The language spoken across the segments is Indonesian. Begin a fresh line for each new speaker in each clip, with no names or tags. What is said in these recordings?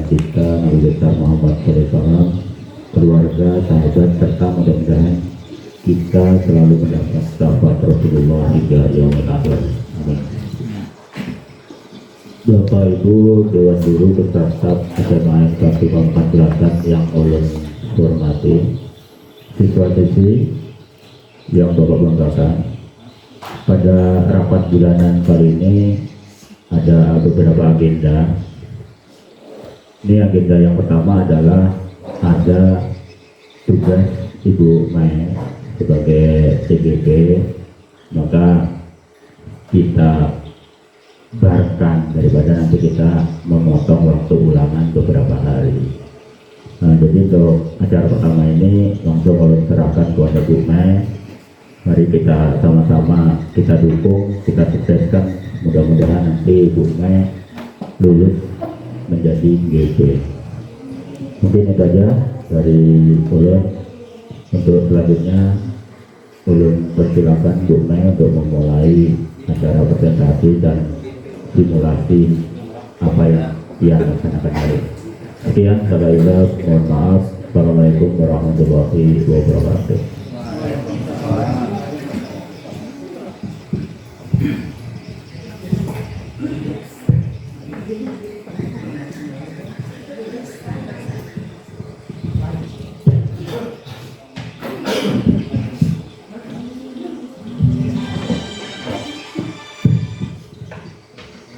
baginda Nabi besar Muhammad SAW, keluarga, sahabat, serta mudah-mudahan kita selalu mendapat syafaat Rasulullah hingga yaumil akhir. Amin. Bapak Ibu Dewan Guru beserta staf SMA SK Pamungkas Selatan yang ulun hormati, siswa-siswi yang Bapak banggakan, pada rapat bulanan kali ini ada beberapa agenda. Ini agenda yang pertama adalah ada tugas Ibu Mai sebagai CGP, maka kita barkan daripada nanti kita memotong waktu ulangan beberapa hari. Nah, jadi untuk acara pertama ini langsung ulun serahkan kepada Bu Mai. Mari kita sama-sama kita dukung, kita sukseskan. Mudah-mudahan nanti Bu Mai lulus menjadi GP. Mungkin itu aja dari ulun. Untuk selanjutnya ulun persilakan Bu Mai untuk memulai acara presentasi dan simulasi apa yang dia laksanakan hari. Sekian, saya mohon maaf. Assalamualaikum warahmatullahi wabarakatuh.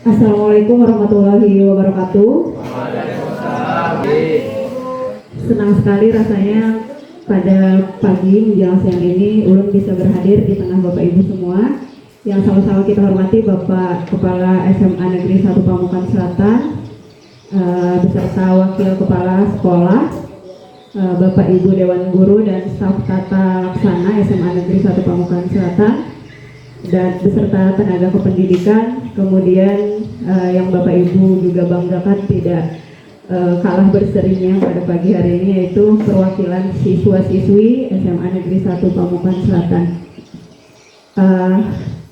Assalamualaikum warahmatullahi wabarakatuh. Senang sekali rasanya pada pagi menjelang siang ini ulun bisa berhadir di tengah Bapak Ibu semua yang sama-sama kita hormati Bapak Kepala SMA Negeri 1 Pamungkas Selatan, beserta Wakil Kepala Sekolah, Bapak Ibu Dewan Guru dan staf tata laksana SMA Negeri 1 Pamungkas Selatan, dan beserta tenaga kependidikan. Kemudian yang Bapak Ibu juga banggakan tidak kalah berserinya pada pagi hari ini, yaitu perwakilan siswa-siswi SMA Negeri 1 Pamungkas Selatan.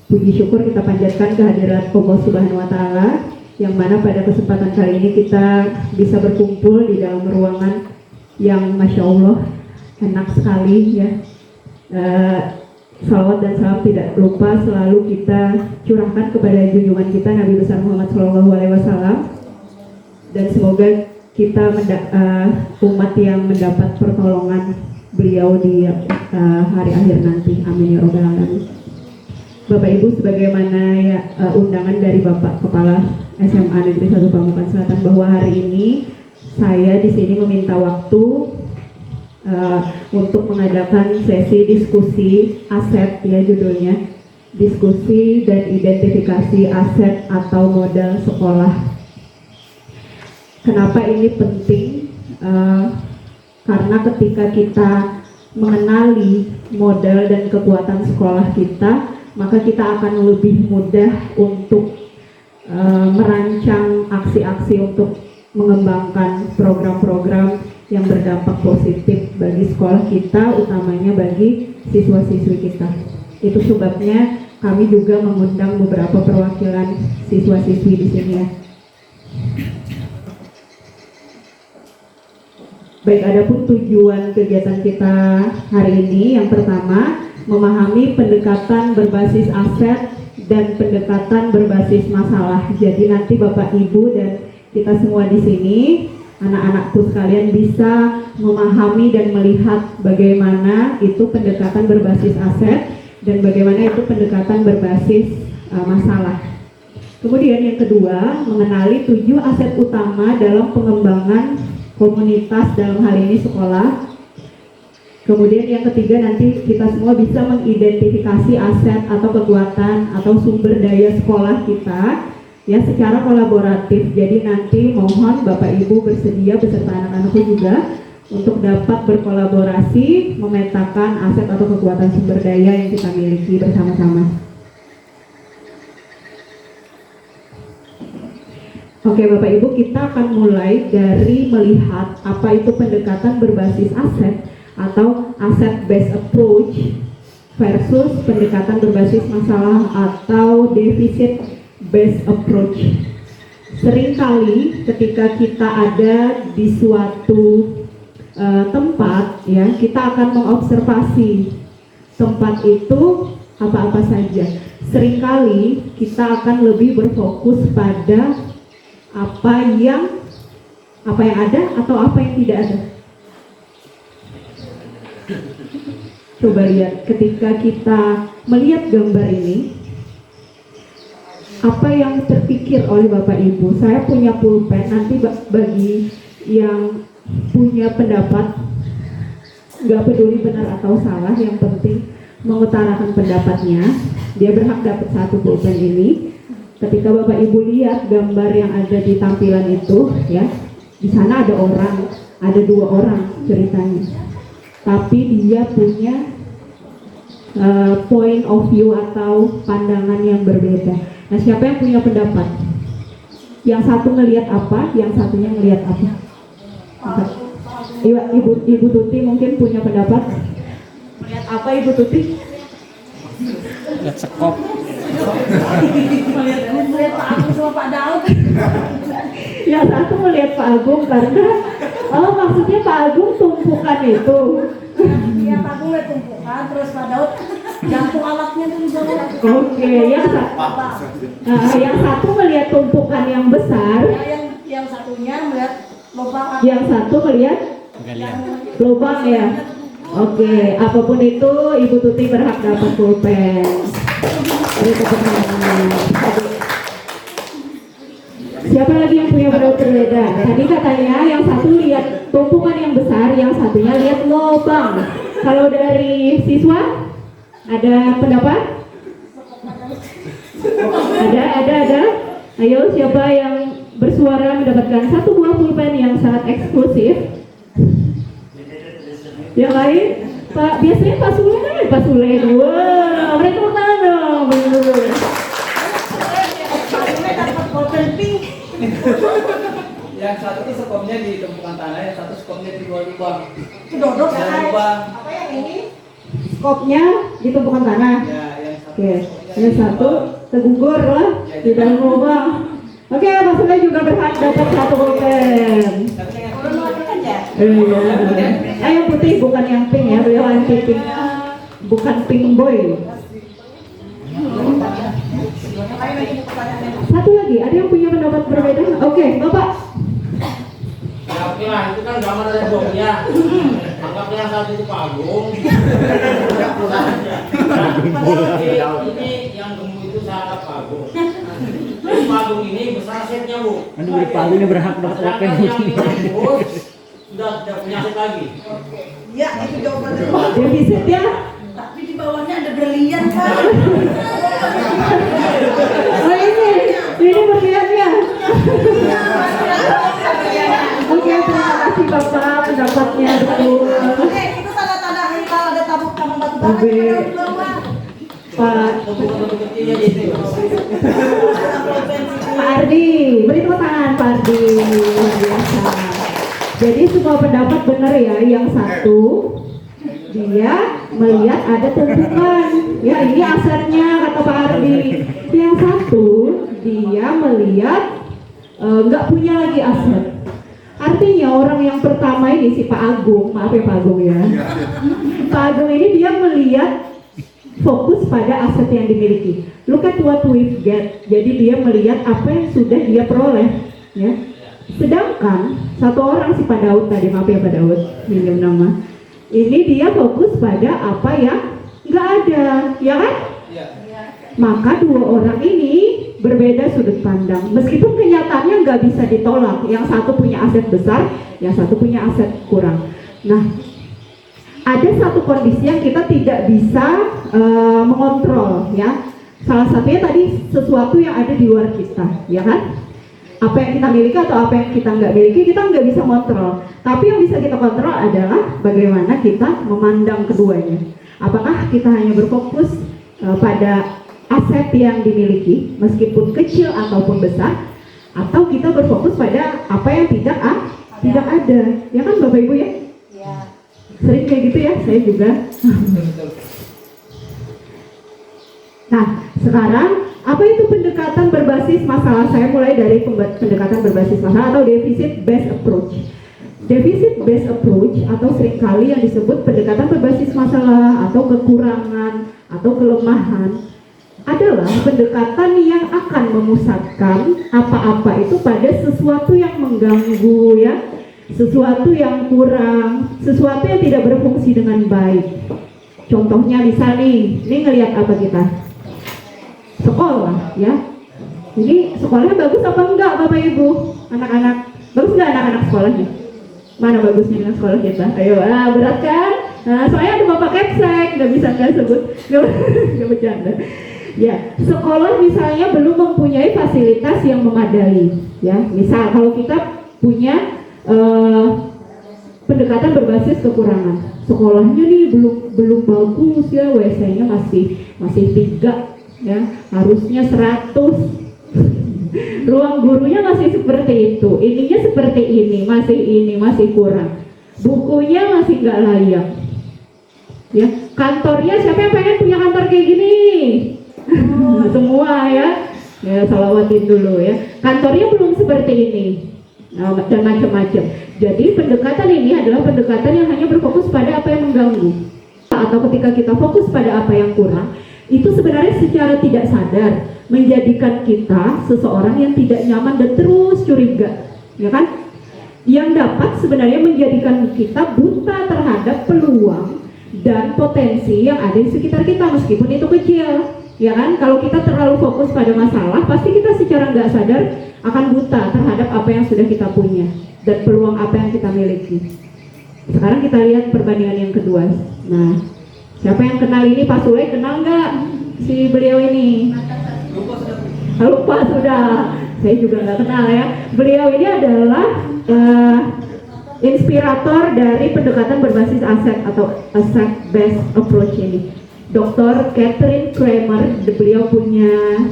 Puji syukur kita panjatkan kehadirat Allah Subhanahu wa Ta'ala, yang mana pada kesempatan kali ini kita bisa berkumpul di dalam ruangan yang Masya Allah enak sekali ya. Salawat dan salam tidak lupa selalu kita curahkan kepada junjungan kita Nabi besar Muhammad SAW, dan semoga kita umat yang mendapat pertolongan beliau di hari akhir nanti. Amin ya robbal alamin. Bapak Ibu, sebagaimana ya, undangan dari Bapak Kepala SMA Negeri 1 Pamungkas Selatan, bahwa hari ini saya di sini meminta waktu untuk mengadakan sesi diskusi aset, ya judulnya, diskusi dan identifikasi aset atau modal sekolah. Kenapa ini penting? Karena ketika kita mengenali modal dan kekuatan sekolah kita, maka kita akan lebih mudah untuk merancang aksi-aksi untuk mengembangkan program-program yang berdampak positif bagi sekolah kita, utamanya bagi siswa-siswi kita. Itu sebabnya kami juga mengundang beberapa perwakilan siswa-siswi di sini ya. Baik, adapun tujuan kegiatan kita hari ini, yang pertama, memahami pendekatan berbasis aset dan pendekatan berbasis masalah. Jadi nanti Bapak Ibu dan kita semua di sini, anak-anakku sekalian, bisa memahami dan melihat bagaimana itu pendekatan berbasis aset dan bagaimana itu pendekatan berbasis masalah. Kemudian yang kedua, mengenali 7 aset utama dalam pengembangan komunitas, dalam hal ini sekolah. Kemudian yang ketiga, nanti kita semua bisa mengidentifikasi aset atau kekuatan atau sumber daya sekolah kita ya secara kolaboratif. Jadi nanti mohon Bapak Ibu bersedia beserta anak-anakku juga untuk dapat berkolaborasi memetakan aset atau kekuatan sumber daya yang kita miliki bersama-sama. Oke Bapak Ibu, kita akan mulai dari melihat apa itu pendekatan berbasis aset atau asset based approach versus pendekatan berbasis masalah atau deficit based approach. seringkali ketika kita ada di suatu tempat, ya, kita akan mengobservasi tempat itu apa-apa saja. Seringkali kita akan lebih berfokus pada apa yang ada atau apa yang tidak ada. Coba lihat ketika kita melihat gambar ini, apa yang terpikir oleh Bapak Ibu? Saya punya pulpen, nanti bagi yang punya pendapat, nggak peduli benar atau salah, yang penting mengutarakan pendapatnya, dia berhak dapat satu pulpen ini. Ketika Bapak Ibu lihat gambar yang ada di tampilan itu, ya, di sana ada orang, ada 2 orang ceritanya, tapi dia punya point of view atau pandangan yang berbeda. Nah, siapa yang punya pendapat? Yang satu ngelihat apa, yang satunya ngelihat apa? Ibu Tuti mungkin punya pendapat. Melihat apa Ibu Tuti?
Lihat sekop.
Melihat Pak Agung sama Pak Daud.
Yang satu melihat Pak Agung karena maksudnya Pak Agung tumpukan itu.
Iya, Pak Agung lihat tumpukan, terus Pak Daud jantung alatnya tuh di bawah.
Oke, yang satu melihat tumpukan yang besar.
Ya, yang satunya melihat lubang.
Yang satu melihat lubang, ya. Oke, apapun itu Ibu Tuti berhak dapat pulpen. Ini tepuk tangan. Siapa lagi yang punya pendapat berbeda? Tadi katanya yang satu lihat tumpukan yang besar, yang satunya lihat lubang. Kalau dari siswa ada pendapat? Ada. Ayo, siapa yang bersuara mendapatkan satu buah pulpen yang sangat eksklusif? Yang lain? Biasanya Pak Sule kan? Pak Sule. Wah, mereka tepuk tangan dong.
Pak Sule dapat pulpen pink.
Yang satu tuh skopnya di tumpukan tanah, yang satu skopnya di bawah lubang.
Itu dodok ya,
Jangan lupa.
apa yang ini?
Skopnya di tumpukan tanah.
Ya, yang satu.
Oke, yang satu tergugur lah di dalam lubang. Oke, Pak Sule juga berhak dapat satu pulpen. Iya. Yang putih bukan yang pink ya, beliau anti pink, bukan pink boy. Satu lagi, ada yang punya pendapat berbeda? Oke, Bapak.
Ya oke lah, itu kan gambar dari bomnya. Anggapnya yang satu itu Pak Agung. Ini yang gemuk itu saya anggap Pak Agung. Terus Pak Agung ini besar setnya, Bu.
Anu dari Pak Agung ini berhak dapat pulpen.
Sedangkan yang ini kurus, sudah tidak punya set lagi.
Ya, itu jawaban.
Defisit ya.
Tapi di bawahnya ada brilian, Pak.
Oh ini berliannya. Oke, terima kasih Bapak, pendapatnya betul.
Oke, itu tanda-tanda kalau ada tabung batu bara
Oke.
kita harus bawa.
Pak
Untuk kecilnya gitu.
Ardi, beri tepuk tangan Pak Ardi, luar biasa. Jadi semua pendapat benar ya, yang satu dia melihat ada tumpukan, ya ini asetnya kata Pak Ardi. Yang satu dia melihat nggak punya lagi aset. Artinya orang yang pertama ini si Pak Agung, maaf ya Pak Agung ya. Pak Agung ini dia melihat fokus pada aset yang dimiliki. Look at what we've get. Jadi dia melihat apa yang sudah dia peroleh, ya. Sedangkan satu orang si Pak Daud tadi, maaf ya Pak Daud, minjem nama. Ini dia fokus pada apa yang nggak ada, ya kan? Maka 2 orang ini berbeda sudut pandang. Meskipun kenyataannya nggak bisa ditolak. Yang satu punya aset besar, yang satu punya aset kurang. Nah, ada satu kondisi yang kita tidak bisa mengontrol, ya. Salah satunya tadi sesuatu yang ada di luar kita, ya kan? Apa yang kita miliki atau apa yang kita nggak miliki, kita nggak bisa kontrol. Tapi yang bisa kita kontrol adalah bagaimana kita memandang keduanya. Apakah kita hanya berfokus pada aset yang dimiliki, meskipun kecil ataupun besar, atau kita berfokus pada apa yang tidak ada, ya kan Bapak Ibu ya?
Iya.
Sering kayak gitu ya, saya juga. Nah, sekarang Apa itu pendekatan berbasis masalah? Saya mulai dari pendekatan berbasis masalah atau deficit based approach. Deficit based approach atau seringkali yang disebut pendekatan berbasis masalah atau kekurangan atau kelemahan adalah pendekatan yang akan memusatkan apa-apa itu pada sesuatu yang mengganggu, ya, sesuatu yang kurang, sesuatu yang tidak berfungsi dengan baik. Contohnya bisa nih, ini ngelihat apa kita? Sekolah, ya. Jadi sekolahnya bagus apa enggak Bapak Ibu? Anak-anak, bagus enggak anak-anak sekolahnya? Mana bagusnya dengan sekolah kita? Ayo, berat kan? Nah, soalnya ada Bapak Kepsek, nggak bisa nggak sebut, nggak bercanda. Ya, sekolah misalnya belum mempunyai fasilitas yang memadai. Ya, misal kalau kita punya pendekatan berbasis kekurangan, sekolahnya nih belum bagus ya, WC-nya masih 3, ya, harusnya 100. Ruang gurunya masih seperti itu, ininya seperti ini, masih kurang. Bukunya masih nggak layak. Ya, kantornya siapa yang pengen punya kantor kayak gini? Semua ya. Ya, salawatin dulu ya. Kantornya belum seperti ini. Dan macam-macam. Jadi pendekatan ini adalah pendekatan yang hanya berfokus pada apa yang mengganggu. Atau ketika kita fokus pada apa yang kurang, itu sebenarnya secara tidak sadar menjadikan kita seseorang yang tidak nyaman dan terus curiga, ya kan? Yang dapat sebenarnya menjadikan kita buta terhadap peluang dan potensi yang ada di sekitar kita meskipun itu kecil, ya kan? Kalau kita terlalu fokus pada masalah, pasti kita secara nggak sadar akan buta terhadap apa yang sudah kita punya dan peluang apa yang kita miliki. Sekarang kita lihat perbandingan yang kedua. Nah, siapa yang kenal ini? Pak Sule kenal nggak si beliau ini? Lupa sudah. Saya juga nggak kenal ya. Beliau ini adalah inspirator dari pendekatan berbasis aset atau asset based approach ini. Dr. Catherine Kramer, beliau punya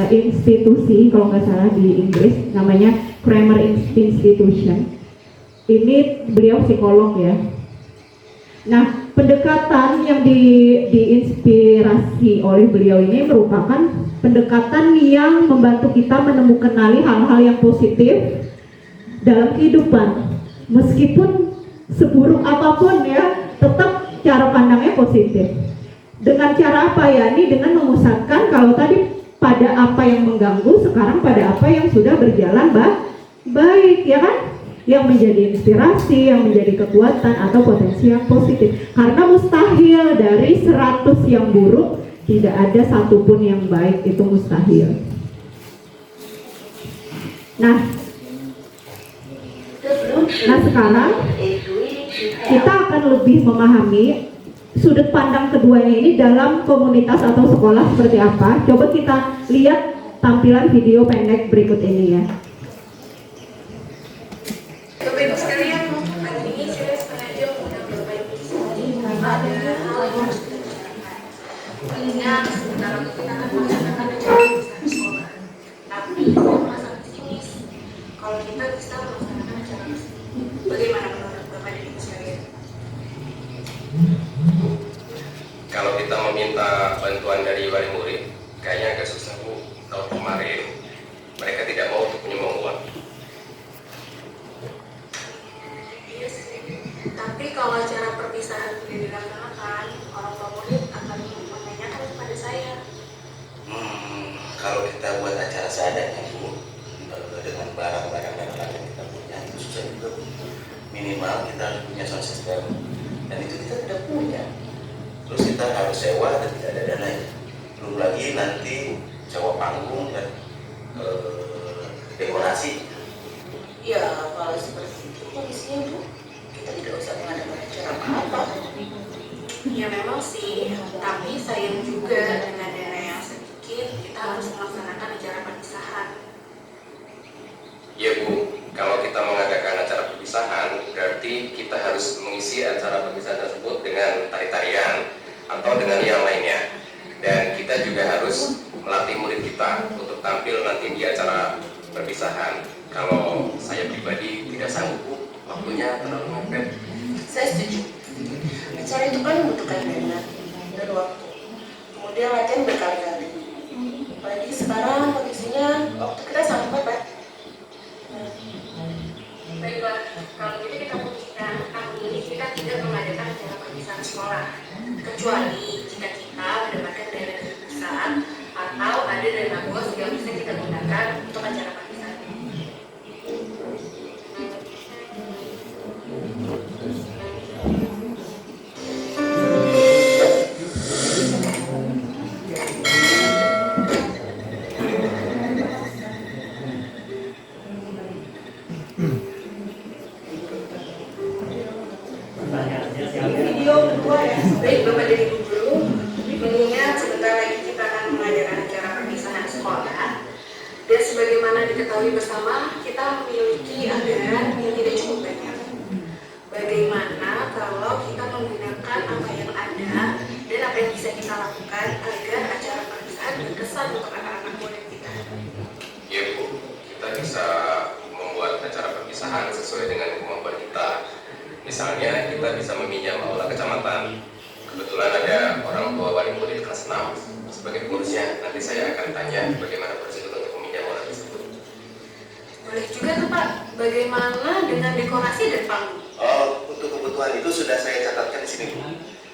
institusi kalau nggak salah di Inggris, namanya Kramer Institution. Ini beliau psikolog ya. Nah, pendekatan yang diinspirasi oleh beliau ini merupakan pendekatan yang membantu kita menemukan hal-hal yang positif dalam kehidupan. Meskipun seburuk apapun ya, tetap cara pandangnya positif. Dengan cara apa ya? Ini dengan memusatkan kalau tadi pada apa yang mengganggu, sekarang pada apa yang sudah berjalan baik, ya kan? Yang menjadi inspirasi, yang menjadi kekuatan atau potensi yang positif. Karena mustahil dari 100 yang buruk tidak ada satupun yang baik, itu mustahil. Nah sekarang kita akan lebih memahami sudut pandang keduanya ini dalam komunitas atau sekolah seperti apa. Coba kita lihat tampilan video pendek berikut ini ya.
Bapak Ibu sekalian, hari ini saya sengaja mengundang Bapak Ibu di sini karena ada hal yang harus kita bicarakan. Ingat, sebentar lagi kita akan melaksanakan acara besar sekolah. Tapi saya merasa pesimis kalau kita bisa melaksanakan acara besar. Bagaimana menurut Bapak dan Ibu sekalian?
Kalau kita meminta bantuan dari wali murid, kayaknya agak susah Bu. Tahun kemarin mereka tidak mau untuk menyumbang uang.
Iya sih. Tapi kalau acara perpisahan tidak dilaksanakan, orang tua murid akan menanyakan kepada saya.
Kalau kita buat acara seadanya Bu, dengan barang-barang dan alat yang kita punya itu susah juga Bu. Minimal kita harus punya sound system, dan itu kita tidak punya. Terus kita harus sewa dan tidak ada dananya. Belum lagi nanti sewa panggung dan dekorasi.
Ya, kalau seperti itu kondisinya Bu, kita tidak usah mengadakan acara apa-apa. Ya memang sih, tapi sayang juga dengan dana yang sedikit, kita harus melaksanakan acara perpisahan.
Ya Bu, kalau kita mengadakan acara perpisahan, berarti kita harus mengisi acara perpisahan tersebut dengan tari-tarian atau dengan yang lainnya. Dan kita juga harus melatih murid kita untuk tampil nanti di acara perpisahan. Kalau saya pribadi tidak sanggup Bu, waktunya terlalu mepet.
Saya setuju. Acara itu kan membutuhkan dana dan waktu. Kemudian latihan berkali-kali. Oleh Jadi sekarang kondisinya waktu kita sangat mepet. Baiklah, kalau gitu kita putuskan tahun ini kita tidak mengadakan acara perpisahan sekolah, kecuali jika kita mendapatkan dana dari pusat atau ada dana bos yang bisa kita gunakan untuk acara perpisahan ini. Baik Bapak dan Ibu Guru, mengingat sebentar lagi kita akan mengadakan acara perpisahan sekolah, dan sebagaimana diketahui bersama, kita memiliki anggaran yang tidak cukup banyak. Bagaimana kalau kita menggunakan apa yang ada dan apa yang bisa kita lakukan agar acara perpisahan berkesan untuk anak-anak murid kita?
Ya Bu, kita bisa membuat acara perpisahan sesuai dengan kemampuan kita. Misalnya kita bisa meminjam aula kecamatan. Kebetulan ada orang tua wali murid kelas 6 sebagai pengurusnya. Nanti saya akan tanya bagaimana prosedur untuk meminjam aula tersebut.
Boleh juga tuh Pak, bagaimana dengan dekorasi dan panggung?
Oh, untuk kebutuhan itu sudah saya catatkan di sini Bu.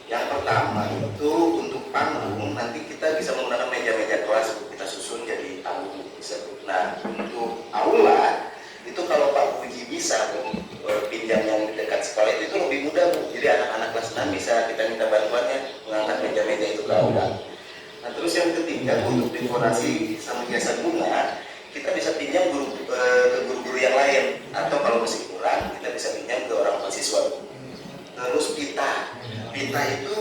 Yang pertama itu untuk panggung, nanti kita bisa menggunakan meja-meja kelas Bu. Kita susun jadi panggung bisa Bu. Nah, untuk aula itu kalau Pak Puji bisa Bu, pinjam yang di dekat sekolah itu lebih mudah Bu. Jadi anak-anak kelas 6 bisa kita minta bantuannya mengangkat meja-meja itu ke aula. Nah, terus yang ketiga untuk dekorasi sama hiasan bunga, kita bisa pinjam ke guru-guru yang lain, atau kalau masih kurang kita bisa pinjam ke orang tua siswa. Terus pita itu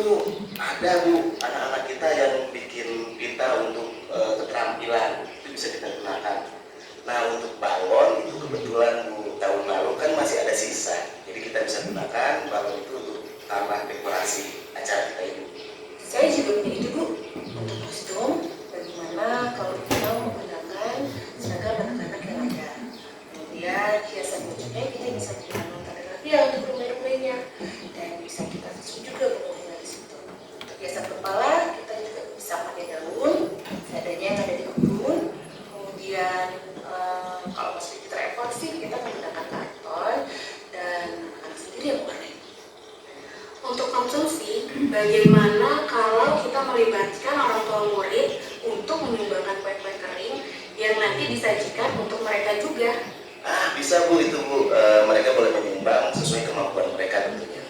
ada Bu, anak-anak kita yang bikin pita untuk keterampilan itu bisa kita gunakan. Nah untuk balon itu kebetulan Bu, tahun lalu kan masih ada sisa, jadi kita bisa gunakan balon itu untuk tambah dekorasi acara kita ini.
Saya juga punya ide Bu, untuk kostum, bagaimana kalau kita menggunakan seragam anak-anak yang ada. Kemudian hiasan bajunya kita bisa menggunakan kaligrafi untuk pemain-pemainnya, dan bisa kita susun juga pokoknya di situ. Untuk hiasan kepala kita juga bisa pakai daun, seadanya yang ada di kebun. Kemudian kalau masih kita repot sih kita menggunakan karton dan anak sendiri yang warnai. Untuk konsumsi, bagaimana kalau kita melibatkan orang tua murid untuk menyumbangkan kue-kue kering yang nanti disajikan untuk mereka juga?
Bisa Bu, itu Bu, mereka boleh menyumbang sesuai kemampuan mereka tentunya.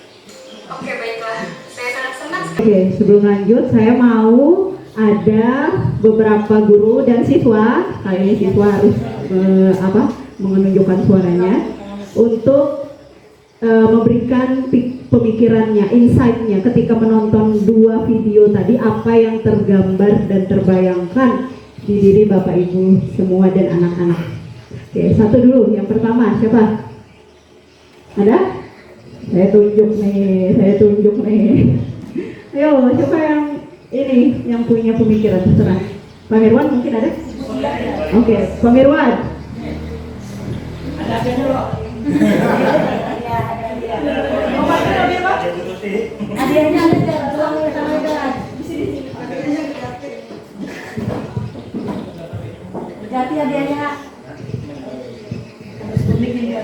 Oke, baiklah, saya sangat senang sekali.
Oke, sebelum lanjut saya mau ada beberapa guru dan siswa, kali ini siswa harus menunjukkan suaranya untuk memberikan pemikirannya, insight-nya ketika menonton dua video tadi, apa yang tergambar dan terbayangkan di diri Bapak Ibu semua dan anak-anak. Oke, satu dulu, yang pertama siapa? Ada? Saya tunjuk nih. Ayo, siapa yang ini yang punya pemikiran terserah? Pak Mirwan mungkin ada? Oke, Pak Mirwan.
Ada dulu.
Hadiahnya ada tuang sama gelas. Berarti hadiahnya.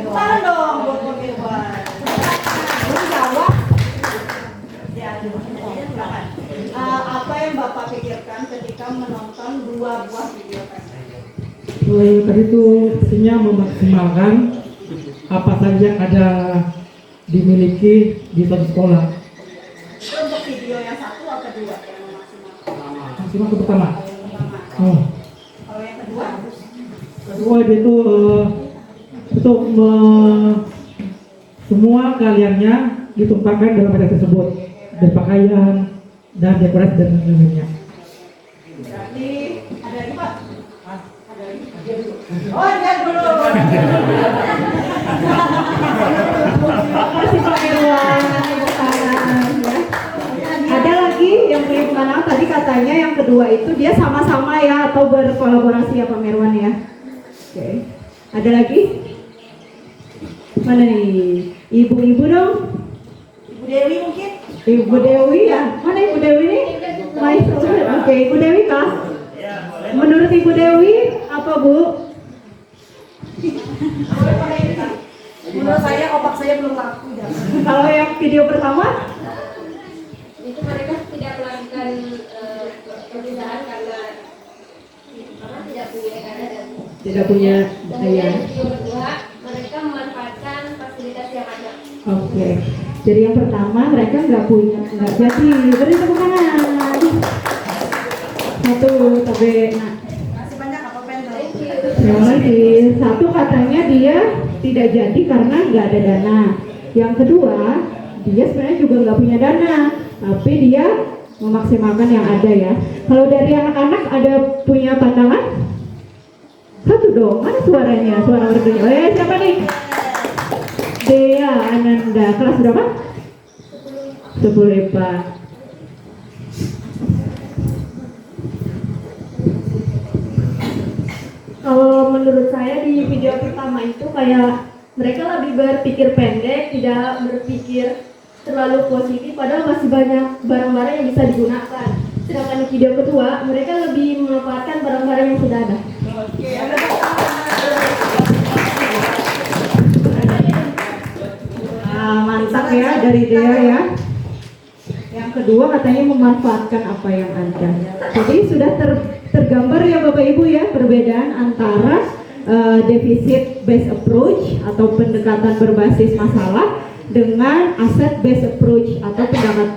Salam dong buat Pak Mirwan. Jawab. Ya, silakan. Apa yang Bapak pikirkan ketika menonton dua buah video pendek?
Tadi itu pastinya memaksimalkan apa saja yang ada dimiliki di satu sekolah.
Untuk video yang satu atau kedua yang memaksimalkan?
Maksimal ke pertama.
Oh. Kalau yang kedua?
Kedua itu untuk semua karyanya ditumpahkan dalam acara tersebut, berpakaian dan dekorasi dan lainnya.
Berarti ada lagi Pak? Ada lagi? Oh, dia dulu.
Terima kasih Pak Irwan, tepuk tangan ya. Ada lagi yang punya pengalaman tadi katanya yang kedua itu dia sama-sama ya atau berkolaborasi ya Pak Mirwan ya. Oke. Ada lagi? Mana nih? Ibu-ibu dong.
Ibu Dewi mungkin?
Ibu Dewi ya. Mana Ibu Dewi nih? Oke, Ibu Dewi kah? Menurut Ibu Dewi, apa Bu?
Menurut saya opak saya belum laku.
Kalau yang video pertama?
Itu mereka tidak melakukan perpisahan karena tidak punya dana dan
Tidak punya
kemudian
daya.
video kedua mereka memanfaatkan fasilitas yang ada.
Oke. Jadi yang pertama mereka nggak jadi. Beri tepuk tangan. Satu, tapi nah.
Masih banyak apa pendek?
Yang lagi satu katanya dia tidak jadi karena nggak ada dana. Yang kedua dia sebenarnya juga nggak punya dana, tapi dia memaksimalkan yang ada ya. Kalau dari anak-anak ada punya pandangan? Satu dong, mana suaranya? Suara merdunya. Siapa nih? Dea Ananda, kelas berapa? 10 IPA.
Kalau menurut saya di video pertama itu kayak mereka lebih berpikir pendek, tidak berpikir terlalu positif, padahal masih banyak barang-barang yang bisa digunakan. Sedangkan di video kedua, mereka lebih memanfaatkan barang-barang yang sudah ada.
Oke,
Mantap ya dari Dea ya. Yang kedua katanya memanfaatkan apa yang ada. Jadi sudah tergambar ya Bapak Ibu ya perbedaan antara deficit based approach atau pendekatan berbasis masalah dengan asset based approach atau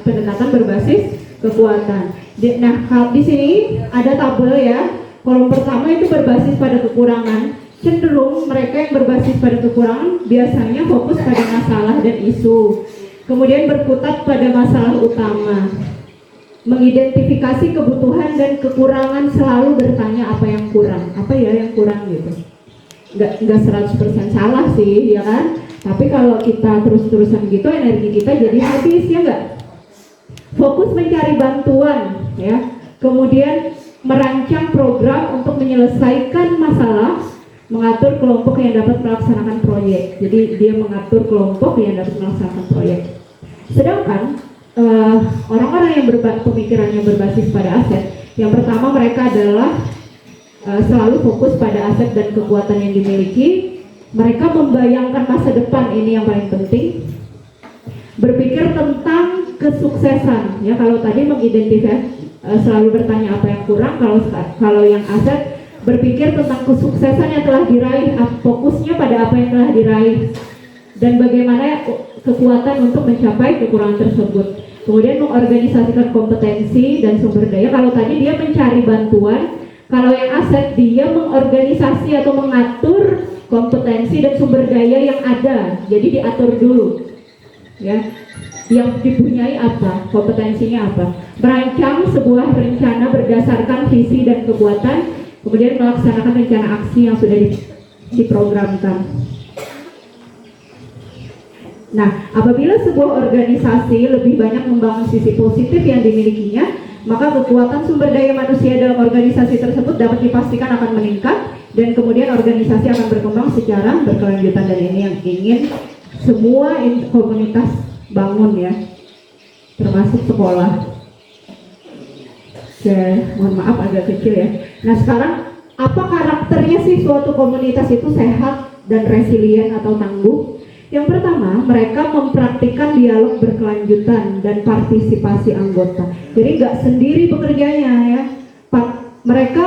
pendekatan berbasis kekuatan. Nah, di sini ada tabel ya. Kolom pertama itu berbasis pada kekurangan. Cenderung mereka yang berbasis pada kekurangan biasanya fokus pada masalah dan isu. Kemudian berkutat pada masalah utama. Mengidentifikasi kebutuhan dan kekurangan, selalu bertanya apa yang kurang. Apa ya yang kurang gitu. Nggak 100% salah sih, ya kan? Tapi kalau kita terus-terusan gitu, energi kita jadi habis, ya nggak? Fokus mencari bantuan, ya. Kemudian merancang program untuk menyelesaikan masalah, mengatur kelompok yang dapat melaksanakan proyek. Jadi dia mengatur kelompok yang dapat melaksanakan proyek. Sedangkan orang-orang yang pemikirannya berbasis pada aset, yang pertama mereka adalah selalu fokus pada aset dan kekuatan yang dimiliki. Mereka membayangkan masa depan, ini yang paling penting. Berpikir tentang kesuksesan, ya. Kalau tadi mengidentifikasi, selalu bertanya apa yang kurang. Kalau yang aset berpikir tentang kesuksesan yang telah diraih, fokusnya pada apa yang telah diraih dan bagaimana kekuatan untuk mencapai kekurangan tersebut. Kemudian mengorganisasikan kompetensi dan sumber daya. Kalau tadi dia mencari bantuan, kalau yang aset dia mengorganisasi atau mengatur kompetensi dan sumber daya yang ada. Jadi diatur dulu, ya. Yang dipunyai apa, kompetensinya apa. Merancang sebuah rencana berdasarkan visi dan kekuatan. Kemudian melaksanakan rencana aksi yang sudah diprogramkan. Nah, apabila sebuah organisasi lebih banyak membangun sisi positif yang dimilikinya, maka kekuatan sumber daya manusia dalam organisasi tersebut dapat dipastikan akan meningkat, dan kemudian organisasi akan berkembang secara berkelanjutan. Dan ini yang ingin semua komunitas bangun ya, termasuk sekolah. Oke, mohon maaf agak kecil ya. Nah, sekarang apa karakternya sih suatu komunitas itu sehat dan resilient atau tangguh? Yang pertama, mereka mempraktikkan dialog berkelanjutan dan partisipasi anggota. Jadi nggak sendiri bekerjanya ya. Mereka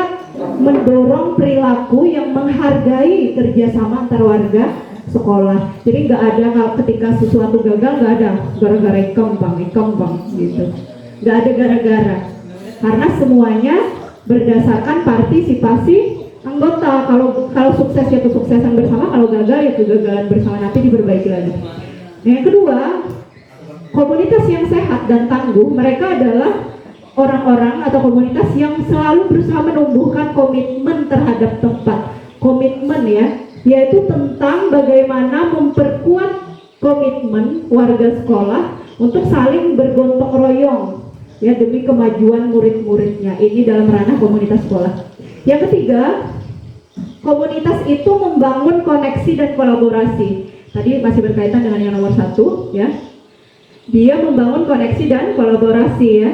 mendorong perilaku yang menghargai kerjasama antar warga sekolah. Jadi nggak ada ketika sesuatu gagal, nggak ada gara-gara ikam bang gitu. Nggak ada gara-gara. Karena semuanya berdasarkan partisipasi anggota. Kalau sukses ya kesuksesan bersama, kalau gagal ya kegagalan bersama, nanti diperbaiki lagi. Nah, yang kedua, komunitas yang sehat dan tangguh, mereka adalah orang-orang atau komunitas yang selalu berusaha menumbuhkan komitmen terhadap tempat. Komitmen ya, yaitu tentang bagaimana memperkuat komitmen warga sekolah untuk saling bergotong royong ya demi kemajuan murid-muridnya. Ini dalam ranah komunitas sekolah. Yang ketiga, komunitas itu membangun koneksi dan kolaborasi. Tadi masih berkaitan dengan yang nomor 1 ya. Dia membangun koneksi dan kolaborasi ya.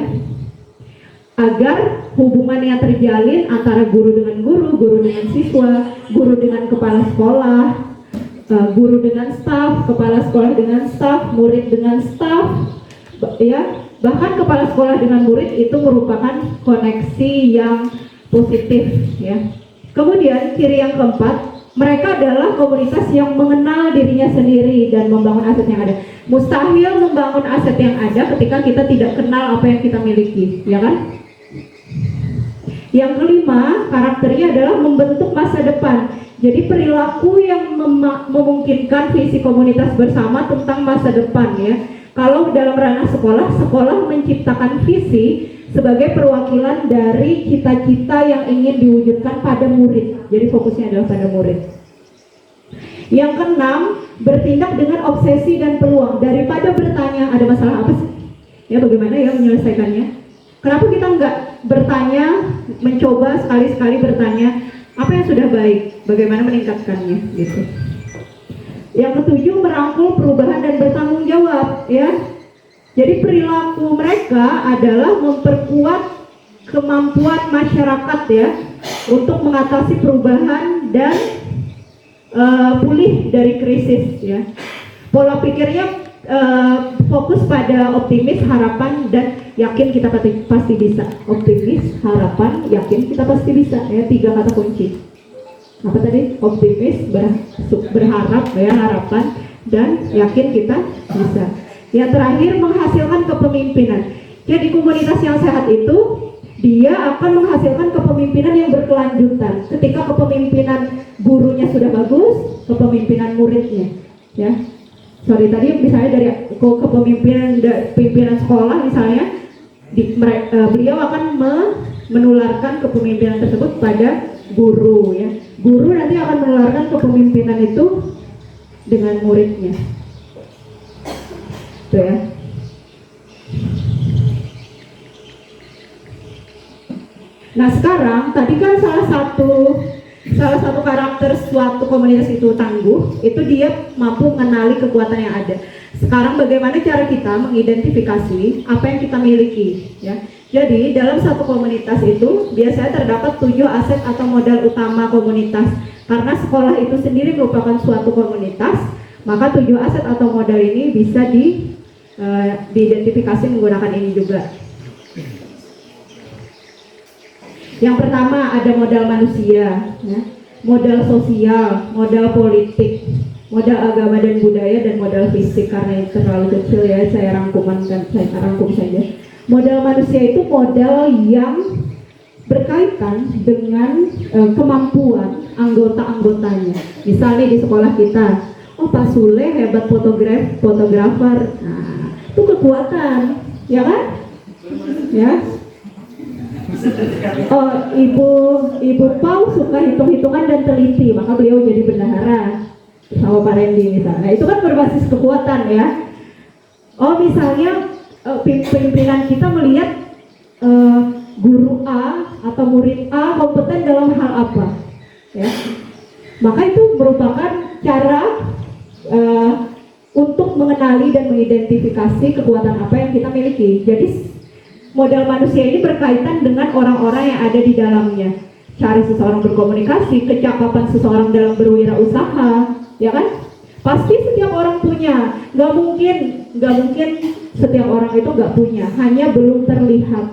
agar hubungan yang terjalin antara guru dengan guru, guru dengan siswa, guru dengan kepala sekolah, guru dengan staf, kepala sekolah dengan staf, murid dengan staf, ya, bahkan kepala sekolah dengan murid itu merupakan koneksi yang positif, ya. Kemudian ciri yang keempat, mereka adalah komunitas yang mengenal dirinya sendiri dan membangun aset yang ada. Mustahil membangun aset yang ada ketika kita tidak kenal apa yang kita miliki, ya kan? Yang kelima, karakternya adalah membentuk masa depan. Jadi perilaku yang memungkinkan visi komunitas bersama tentang masa depan, ya. Kalau dalam ranah sekolah, sekolah menciptakan visi sebagai perwakilan dari cita-cita yang ingin diwujudkan pada murid. Jadi fokusnya adalah pada murid. Yang keenam, bertindak dengan obsesi dan peluang. Daripada bertanya ada masalah apa sih, ya bagaimana ya menyelesaikannya. Kenapa kita nggak bertanya, mencoba sekali-sekali bertanya apa yang sudah baik, bagaimana meningkatkannya, gitu. Yang ketujuh, merangkul perubahan dan bertanggung jawab, ya. Jadi perilaku mereka adalah memperkuat kemampuan masyarakat, ya, untuk mengatasi perubahan dan pulih dari krisis, ya. Pola pikirnya fokus pada optimis, harapan, dan yakin kita pasti bisa. Optimis, harapan, yakin kita pasti bisa, ya, 3 kata kunci. Apa tadi? Optimis, berharap, ya, harapan, dan yakin kita bisa. Yang terakhir, menghasilkan kepemimpinan. Jadi komunitas yang sehat itu dia akan menghasilkan kepemimpinan yang berkelanjutan. Ketika kepemimpinan gurunya sudah bagus, kepemimpinan muridnya, ya. Sorry, tadi misalnya dari kepemimpinan pimpinan sekolah misalnya, beliau akan menularkan kepemimpinan tersebut pada guru, ya. Guru nanti akan menularkan kepemimpinan itu dengan muridnya. Tuh, ya. Nah sekarang tadi kan salah satu karakter suatu komunitas itu tangguh, itu dia mampu mengenali kekuatan yang ada. Sekarang bagaimana cara kita mengidentifikasi apa yang kita miliki, ya. Jadi dalam satu komunitas itu biasanya terdapat 7 aset atau modal utama komunitas. Karena sekolah itu sendiri merupakan suatu komunitas, maka 7 aset atau modal ini bisa diidentifikasi menggunakan ini juga. Yang pertama ada modal manusia, ya, modal sosial, modal politik, modal agama dan budaya, dan modal fisik. Karena itu terlalu kecil, ya, saya rangkum saja. Modal manusia itu modal yang berkaitan dengan kemampuan anggota-anggotanya. Misalnya di sekolah kita, oh Pak Sule hebat fotografer, nah itu kekuatan, ya kan? Ya. Oh, Ibu Pau suka hitung-hitungan dan teliti, maka beliau jadi bendahara sama Pak Randy misalnya. Itu kan berbasis kekuatan, ya. Oh, misalnya pimpinan kita melihat guru A atau murid A kompeten dalam hal apa, ya. Maka itu merupakan cara untuk mengenali dan mengidentifikasi kekuatan apa yang kita miliki. Jadi modal manusia ini berkaitan dengan orang-orang yang ada di dalamnya. Cari seseorang berkomunikasi, kecakapan seseorang dalam berwirausaha, ya kan? Pasti setiap orang punya. Gak mungkin setiap orang itu gak punya, hanya belum terlihat.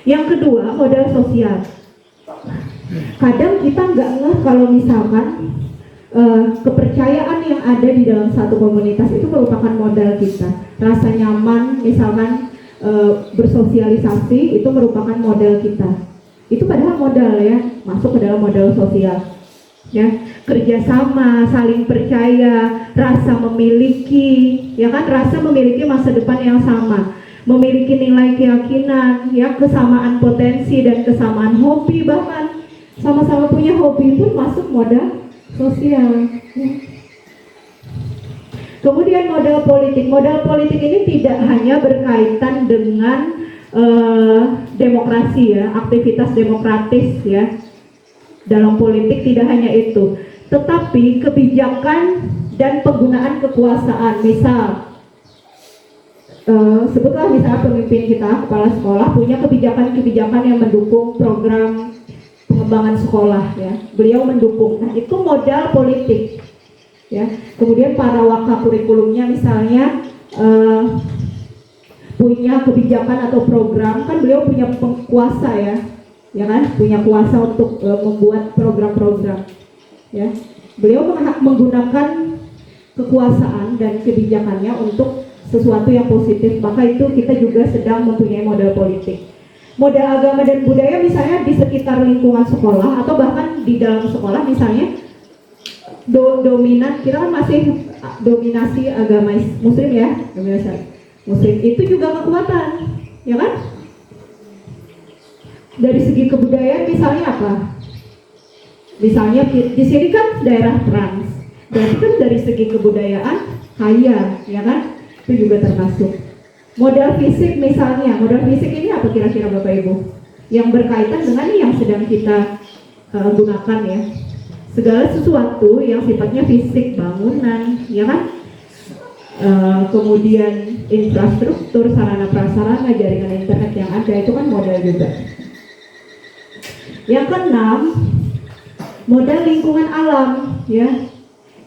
Yang kedua, modal sosial. Kadang kita nggak ngeh kalau misalkan kepercayaan yang ada di dalam satu komunitas itu merupakan modal kita. Rasa nyaman, misalkan bersosialisasi itu merupakan modal kita. Itu padahal modal, ya, masuk ke dalam modal sosial, ya. Kerjasama, saling percaya, rasa memiliki, ya kan, rasa memiliki masa depan yang sama, memiliki nilai keyakinan, ya, kesamaan potensi dan kesamaan hobi, bahkan sama-sama punya hobi pun masuk modal sosial, ya. Kemudian modal politik ini tidak hanya berkaitan dengan demokrasi, ya, aktivitas demokratis, ya. Dalam politik tidak hanya itu, tetapi kebijakan dan penggunaan kekuasaan. Misal sebutlah misalnya pemimpin kita, kepala sekolah punya kebijakan-kebijakan yang mendukung program pengembangan sekolah ya. Beliau mendukung. Nah, itu modal politik. Ya. Kemudian para wakakurikulumnya misalnya punya kebijakan atau program, kan beliau punya kuasa ya kan, punya kuasa untuk membuat program-program. Ya. Beliau menggunakan kekuasaan dan kebijakannya untuk sesuatu yang positif, maka itu kita juga sedang mempunyai modal politik. Modal agama dan budaya misalnya di sekitar lingkungan sekolah atau bahkan di dalam sekolah misalnya dominan, kita kan masih dominasi agama muslim ya, dominasi muslim, itu juga kekuatan, ya kan? Dari segi kebudayaan misalnya apa? Misalnya di sini kan daerah trans, berarti kan dari segi kebudayaan kaya, ya kan? Itu juga termasuk. Modal fisik misalnya, modal fisik ini apa kira-kira Bapak Ibu? Yang berkaitan dengan yang sedang kita gunakan ya. Segala sesuatu yang sifatnya fisik, bangunan, ya kan? Kemudian infrastruktur, sarana prasarana, jaringan internet yang ada, itu kan modal juga. Yang keenam, modal lingkungan alam, ya.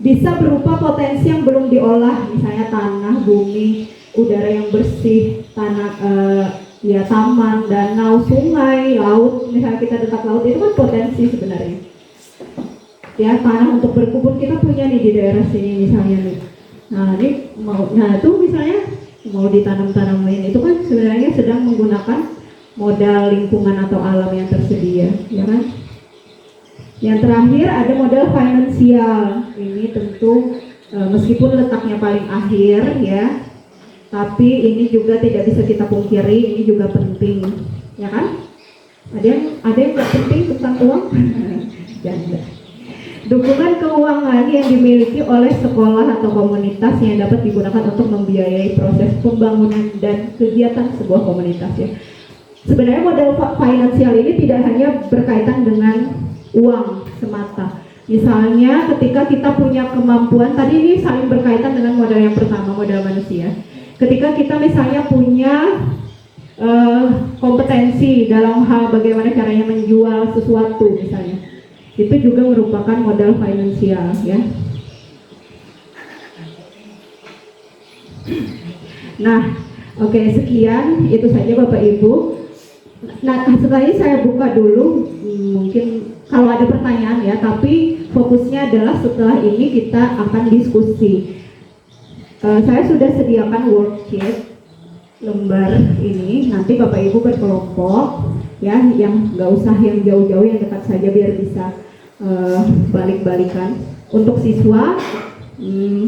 Bisa berupa potensi yang belum diolah, misalnya tanah, bumi, udara yang bersih, tanah, ya taman, danau, sungai, laut. Misalnya kita dekat laut, itu kan potensi sebenarnya. Ya, tanah untuk berkebun kita punya nih di daerah sini misalnya nih. Nah itu misalnya mau ditanam-tanamin, itu kan sebenarnya sedang menggunakan modal lingkungan atau alam yang tersedia, ya kan? Yang terakhir ada modal finansial. Ini tentu meskipun letaknya paling akhir ya, tapi ini juga tidak bisa kita pungkiri, ini juga penting, ya kan? Ada yang nggak penting tentang uang? Jangan. Dukungan keuangan yang dimiliki oleh sekolah atau komunitas yang dapat digunakan untuk membiayai proses pembangunan dan kegiatan sebuah komunitas ya. Sebenarnya modal finansial ini tidak hanya berkaitan dengan uang semata. Misalnya ketika kita punya kemampuan, tadi ini saling berkaitan dengan modal yang pertama, modal manusia. Ketika kita misalnya punya kompetensi dalam hal bagaimana caranya menjual sesuatu misalnya, itu juga merupakan modal finansial ya. Nah, oke, sekian itu saja Bapak Ibu. Nah, setelah ini saya buka dulu, mungkin kalau ada pertanyaan ya, tapi fokusnya adalah setelah ini kita akan diskusi. Saya sudah sediakan worksheet lembar ini, nanti Bapak Ibu berkelompok ya, yang nggak usah yang jauh-jauh, yang dekat saja biar bisa balik-balikan. Untuk siswa,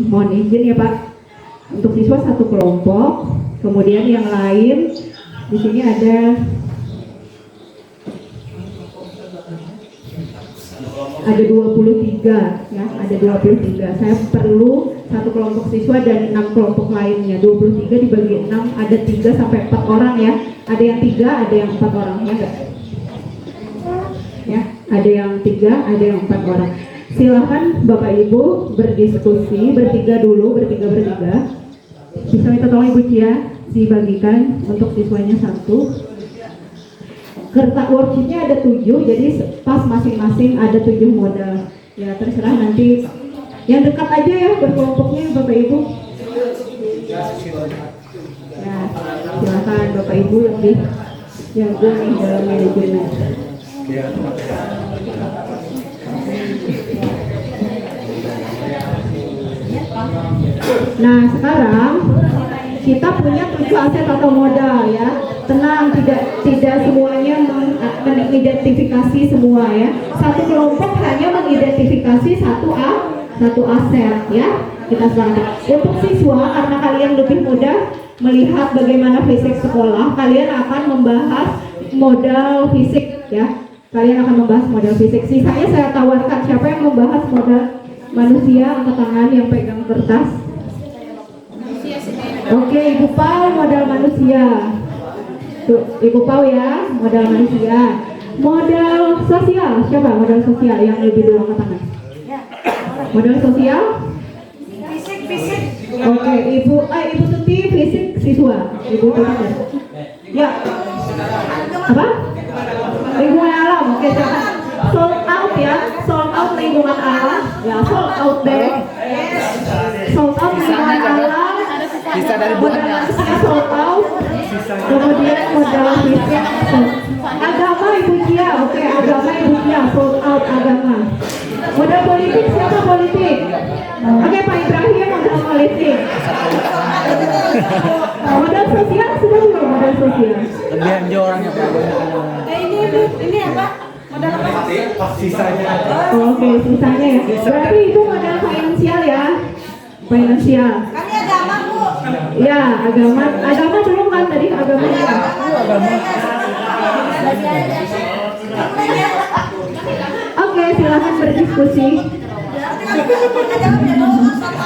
mohon izin ya Pak, untuk siswa satu kelompok, kemudian yang lain di sini ada ada 23 ya, ada 23. Saya perlu satu kelompok siswa dan 6 kelompok lainnya. 23 dibagi 6, ada 3 sampai 4 orang ya. Ada yang 3, ada yang 4 orang ya enggak? Ya, ada yang 3, ada yang 4 orang. Silahkan Bapak Ibu berdiskusi, bertiga dulu, bertiga. Bisa minta tolong Ibu Cia dibagikan untuk siswanya 1. Kertas worksheetnya ada 7, jadi pas masing-masing ada 7 modal. Ya terserah nanti yang dekat aja ya berkelompoknya Bapak Ibu. Ya silakan Bapak Ibu lebih jago nih dalam manajemen. Nah sekarang kita punya 7 aset atau modal ya. Tenang, tidak semuanya mengidentifikasi semua ya. Satu kelompok hanya mengidentifikasi satu aset ya. Kita sepakat. Untuk siswa, karena kalian lebih mudah melihat bagaimana fisik sekolah, kalian akan membahas modal fisik ya. Kalian akan membahas modal fisik. Sisanya saya tawarkan, siapa yang membahas modal manusia, angkat tangan yang pegang kertas. Oke, Ibu Pau modal manusia. Tuh, Ibu Pau ya, modal manusia. Modal sosial, siapa modal sosial yang lebih dulu angkat tangan? Modal sosial? Fisik. Oke, Ibu Tuti fisik siswa. Ibu benar. Ya. Apa? Lingkungan alam. Oke, jangan sold out ya. Sold out lingkungan alam. Ya, sold out deh. Sold out lingkungan alam.
Bisa dari
Modal manusia sold out. Kemudian modal fisik. Agama Ibu Cia. Oke, agama Ibu Cia sold out agama. Modal politik siapa politik? Oke, Pak Ibrahim modal politik. Modal sosial sudah belum modal sosial?
Lebih aja orangnya Pak.
Ini apa? Modal apa?
Sisanya.
Oke, sisanya ya. Berarti itu modal finansial ya. Finansial.
Kami agama, Bu.
Ya, agama. Agama belum kan tadi agama. Oke, silakan berdiskusi.